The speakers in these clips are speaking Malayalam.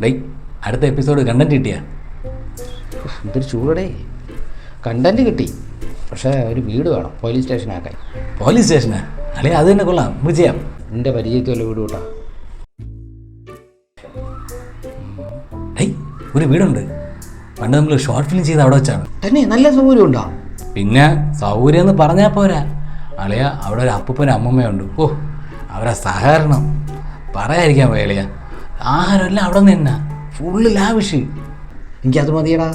ഡേയ് അടുത്ത എപ്പിസോഡ് കണ്ടന്റ് കിട്ടിയാ? എന്തൊരു ചൂടേ. കണ്ടന്റ് കിട്ടി, പക്ഷേ ഒരു വീട് വേണം പോലീസ് സ്റ്റേഷനാക്കാൻ. പോലീസ് സ്റ്റേഷനാ? അല്ലേ അത് തന്നെ കൊള്ളാം, നമുക്ക് ചെയ്യാം. എൻ്റെ പരിചയത്തുള്ള വീട് കൂട്ടാ. ഡേയ് ഒരു വീടുണ്ട്, പണ്ട് നമ്മൾ ഷോർട്ട് ഫിലിം ചെയ്ത് അവിടെ വെച്ചാണ്. തന്നെ നല്ല സൗകര്യം ഉണ്ടോ? പിന്നെ സൗകര്യം എന്ന് പറഞ്ഞാൽ പോരാ അളിയ, അവിടെ ഒരു അപ്പൂപ്പനും അമ്മമ്മയുണ്ട്. ഓ അവരെ സഹകരണം പറയാതിരിക്കാൻ പോയ അളിയ. ആഹാരമെല്ലാം അവിടെ നിന്ന് തന്നെ, ഫുള്ള് ലാവിഷ്. എനിക്കത് മതിയടാ.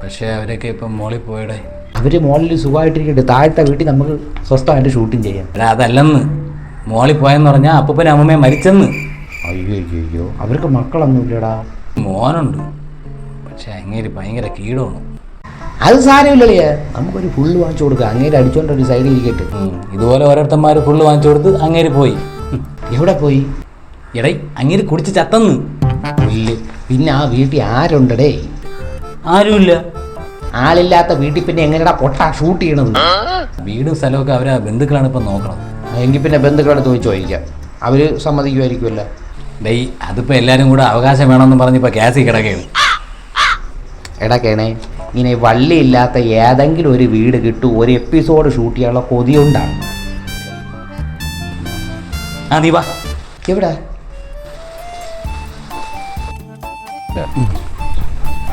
പക്ഷേ അവരൊക്കെ ഇപ്പം മോളിൽ പോയടേ. അവർ മോളിൽ സുഖമായിട്ടിരിക്കട്ടെ, താഴത്തെ വീട്ടിൽ നമുക്ക് സ്വസ്ഥമായിട്ട് ഷൂട്ടിങ് ചെയ്യാം. അതല്ലെന്ന്, മോളിൽ പോയെന്ന് പറഞ്ഞാൽ അപ്പൂപ്പനും അമ്മമ്മയും മരിച്ചെന്ന്. അയ്യോ അവർക്ക് മക്കളൊന്നും ഇല്ലടാ. മോനുണ്ട്, പക്ഷെ അങ്ങേര് ഭയങ്കര കീടമാണ്. അത് സാരമില്ലല്ലേ, നമുക്കൊരു ഫുള്ള് വാങ്ങിച്ചു കൊടുക്കുക. അങ്ങേര് അടിച്ചോണ്ട് ഒരു സൈഡിൽ ഇരിക്കട്ടെ. ഇതുപോലെ ഓരോരുത്തന്മാർ ഫുള്ള് വാങ്ങിച്ചു കൊടുത്ത് അങ്ങേര് പോയി. എവിടെ പോയി? എടേ അങ്ങേര് കുടിച്ച് ചത്തന്ന്. പുല്ല്. പിന്നെ ആ വീട്ടിൽ ആരുണ്ടടേ? ആരുമില്ല. ആളില്ലാത്ത വീട്ടിൽ പിന്നെ എങ്ങനെയാ പൊട്ടാ ഷൂട്ട് ചെയ്യണത്? വീടും സ്ഥലമൊക്കെ അവരെ ബന്ധുക്കളാണ് ഇപ്പം നോക്കണത്. എങ്കിൽ പിന്നെ ബന്ധുക്കളെ ചോദിക്കാം, അവർ സമ്മതിക്കുമായിരിക്കുമല്ലോ. ഡേയ് അതിപ്പോൾ എല്ലാവരും കൂടെ അവകാശം വേണമെന്ന് പറഞ്ഞിപ്പോൾ കേസിൽ കിടക്കുകയാണ്. എടക്കേണേ, ഇങ്ങനെ വള്ളിയില്ലാത്ത ഏതെങ്കിലും ഒരു വീട് കിട്ടും ഒരു എപ്പിസോഡ് ഷൂട്ട് ചെയ്യാനുള്ള കൊതിയുണ്ടാണ്. ആ നീ വാ. എവിടെ?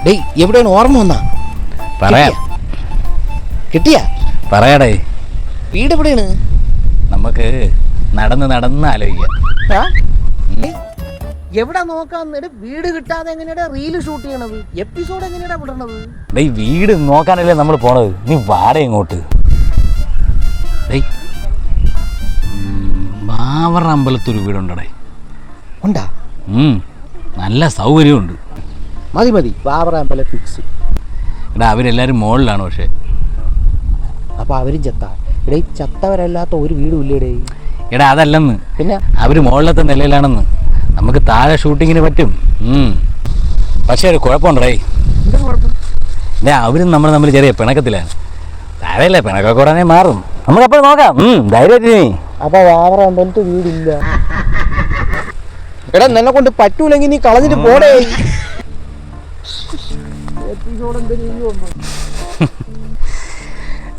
ഡേയ് എവിടെയാണ് ഓർമ്മ വന്നാ? പറയാം. കിട്ടിയാ? പറയാടേ. വീട് എവിടെയാണ്? നമുക്ക് നടന്ന് ആലോചിക്കാം. എവിടെ നോക്കാൻ വീട് കിട്ടാതെ എങ്ങനെയാ റീല് ഷൂട്ട് ചെയ്യണത്? എപ്പിസോഡ് എങ്ങനെയാ വിടണത്? ഡേയ് വീട് നോക്കാനല്ലേ നമ്മൾ പോണത്, നീ വാട ഇങ്ങോട്ട്. ഡേയ് ബാവറ അമ്പലത്തൊരു വീടുണ്ടടേ. ഉണ്ടാ? നല്ല സൗകര്യമുണ്ട്. മതി ബാബറ അമ്പലം ഫിക്സ്. എടാ അവരെല്ലാവരും മുകളിലാണ്. പക്ഷേ അപ്പോൾ അവരും ചത്താ? എടേ ചത്തവരല്ലാത്ത ഒരു വീടും ഇല്ലേടേ. എടാ അതല്ലെന്ന്, പിന്നെ അവർ മുകളിലത്തെ നിലയിലാണെന്ന്. നമുക്ക് താഴെ ഷൂട്ടിങ്ങിന് പറ്റും. പക്ഷേ ഒരു കുഴപ്പമുണ്ടേ. അവരും നമ്മൾ തമ്മിൽ ചെറിയ പിണക്കത്തിലാണ്. താഴെയല്ലേ, പിണക്കൊക്കെ ഉടനെ മാറും. നമുക്കപ്പോൾ നോക്കാം. ധൈര്യമായിട്ട് നീ. അപ്പോൾ ബാബറ അമ്പലത്ത് വീടില്ല. എടാ നിന്നെ കൊണ്ട് പറ്റൂലെങ്കിൽ നീ കളഞ്ഞിട്ട് പോടേ.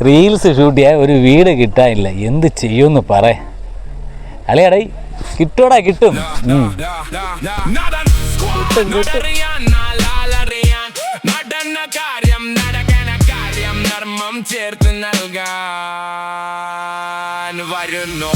റീൽസ് ഷൂട്ട് ചെയ്യാൻ ഒരു വീട് കിട്ടാനില്ല, എന്ത് ചെയ്യുമെന്ന് പറ. അളിയാടേ കിട്ടൂടാ, കിട്ടും. ചേർത്ത് നൽകാൻ വരുന്നു.